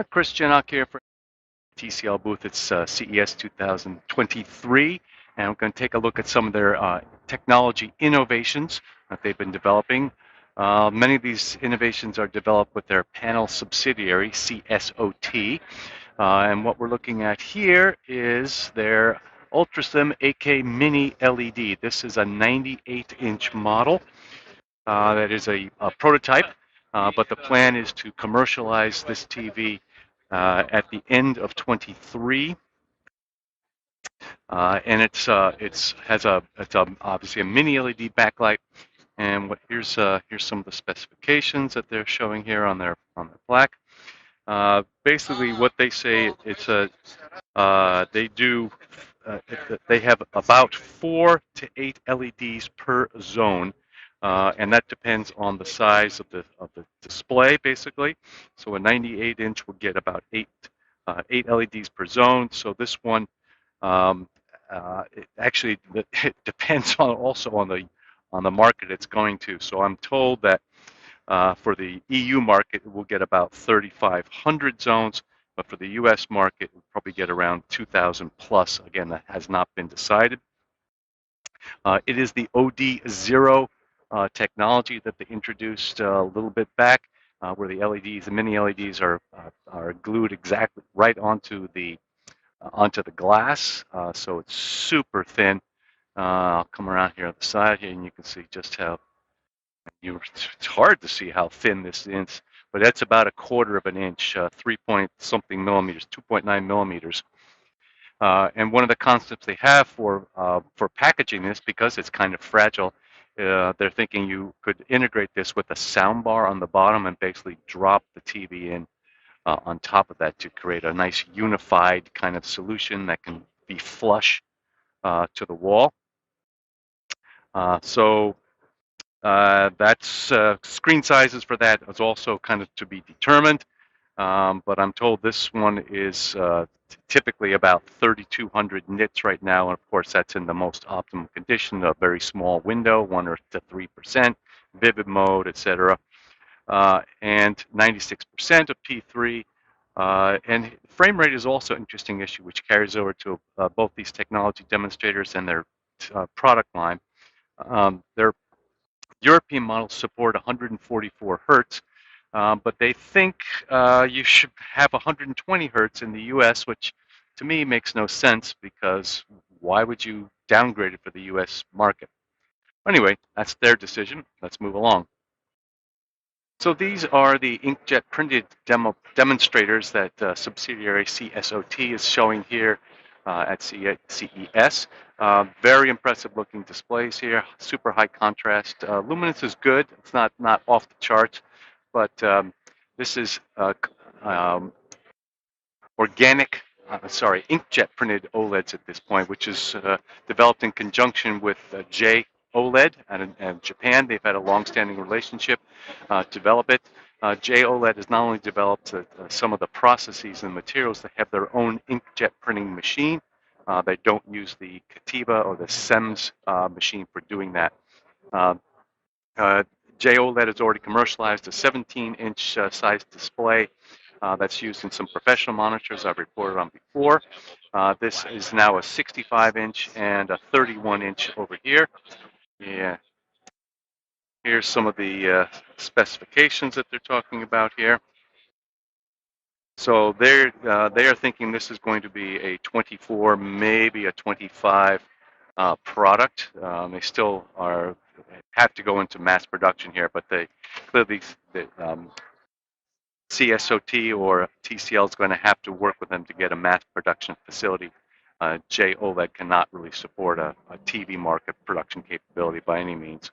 Christian Ock here for TCL booth. It's CES 2023, and we're going to take a look at some of their technology innovations that they've been developing. Many of these innovations are developed with their panel subsidiary, CSOT, and what we're looking at here is their UltraSlim AK Mini LED. This is a 98-inch model. That is a prototype, but the plan is to commercialize this TV at the end of 23, and it's obviously a mini LED backlight. And here's some of the specifications that they're showing here on their plaque. Basically, what they say they have about 4 to 8 LEDs per zone, and that depends on the size of the display, basically. So a 98-inch will get about 8 LEDs per zone. So this one, it depends also on the market it's going to. So I'm told that for the EU market, we'll get about 3,500 zones, but for the US market, we'll probably get around 2,000 plus. Again, that has not been decided. It is the ODZero technology that they introduced a little bit back, where the LEDs, the mini LEDs, are glued exactly right onto the glass, so it's super thin. I'll come around here on the side here, and you can see just how it's hard to see how thin this is, but that's about 1/4 of an inch, 3 point something millimeters, 2.9 millimeters. And one of the concepts they have for packaging this, because it's kind of fragile, they're thinking you could integrate this with a sound bar on the bottom and basically drop the TV in on top of that to create a nice unified kind of solution that can be flush to the wall. That's screen sizes for that is also kind of to be determined, but I'm told this one is typically about 3,200 nits right now, and of course that's in the most optimal condition, a very small window, 1 to 3%, vivid mode, etc., and 96% of P3. And frame rate is also an interesting issue, which carries over to both these technology demonstrators and their product line. Their European models support 144 hertz, but they think you should have 120 hertz in the US, which to me makes no sense, because why would you downgrade it for the US market? Anyway, that's their decision. Let's move along. So these are the inkjet printed demonstrators that subsidiary CSOT is showing here at CES. Very impressive looking displays here, super high contrast. Luminance is good, it's not off the charts, but this is inkjet printed OLEDs at this point, which is developed in conjunction with J-OLED and Japan. They've had a long-standing relationship to develop it. J-OLED has not only developed some of the processes and materials, they have their own inkjet printing machine. They don't use the Cativa or the SEMS machine for doing that. J-OLED has already commercialized a 17-inch size display that's used in some professional monitors I've reported on before. This is now a 65-inch and a 31-inch over here. Yeah. Here's some of the specifications that they're talking about here. So they are thinking this is going to be a 24, maybe a 25 product. They still have to go into mass production here, but they clearly CSOT or TCL is going to have to work with them to get a mass production facility. J-OLED cannot really support a TV market production capability by any means.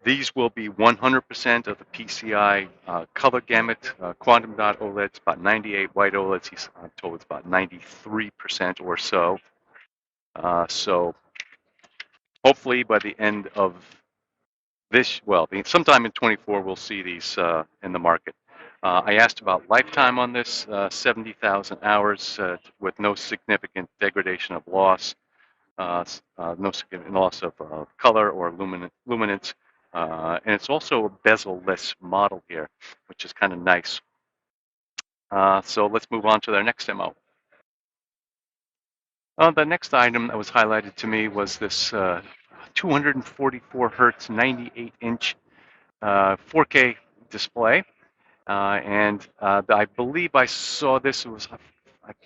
These will be 100% of the PCI color gamut. Quantum dot OLEDs, about 98. White OLEDs, I'm told it's about 93% or so. So hopefully by the end of sometime in 24, we'll see these in the market. I asked about lifetime on this, 70,000 hours with no significant degradation of loss, no significant loss of color or luminance. And it's also a bezel-less model here, which which is kind of nice. So let's move on to their next demo. The next item that was highlighted to me was this 244 hertz 98-inch 4K display. And I believe I saw this. It was,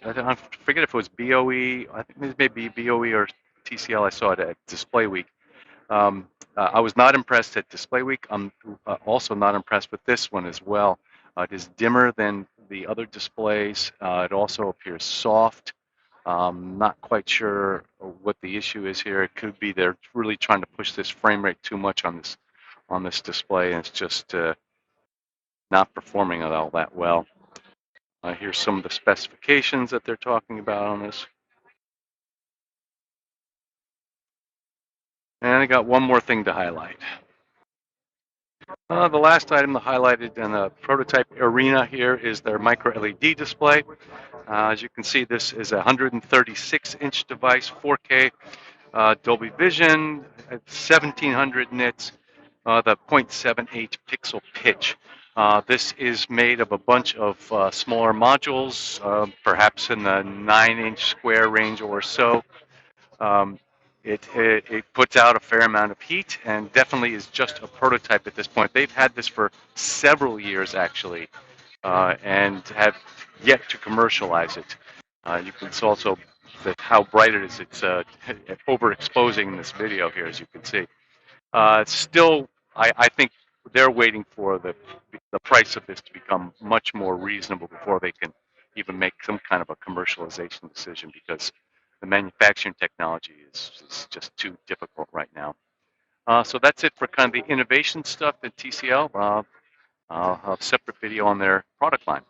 I forget if it was BOE. I think it may be BOE or TCL. I saw it at Display Week. I was not impressed at Display Week. I'm also not impressed with this one as well. It is dimmer than the other displays. It also appears soft. Not quite sure what the issue is here. It could be they're really trying to push this frame rate too much on this display, and it's just not performing it all that well. Here's some of the specifications that they're talking about on this. And I got one more thing to highlight. The last item highlighted in the prototype arena here is their micro LED display. As you can see, this is a 136-inch device, 4K, Dolby Vision, 1700 nits, the 0.78 pixel pitch. This is made of a bunch of smaller modules, perhaps in the 9-inch square range or so. It puts out a fair amount of heat and definitely is just a prototype at this point. They've had this for several years, actually, and have yet to commercialize it. You can see also that how bright it is. It's overexposing in this video here, as you can see. Still, I think they're waiting for the price of this to become much more reasonable before they can even make some kind of a commercialization decision, because the manufacturing technology is just too difficult right now. So that's it for kind of the innovation stuff at TCL. I'll have a separate video on their product line.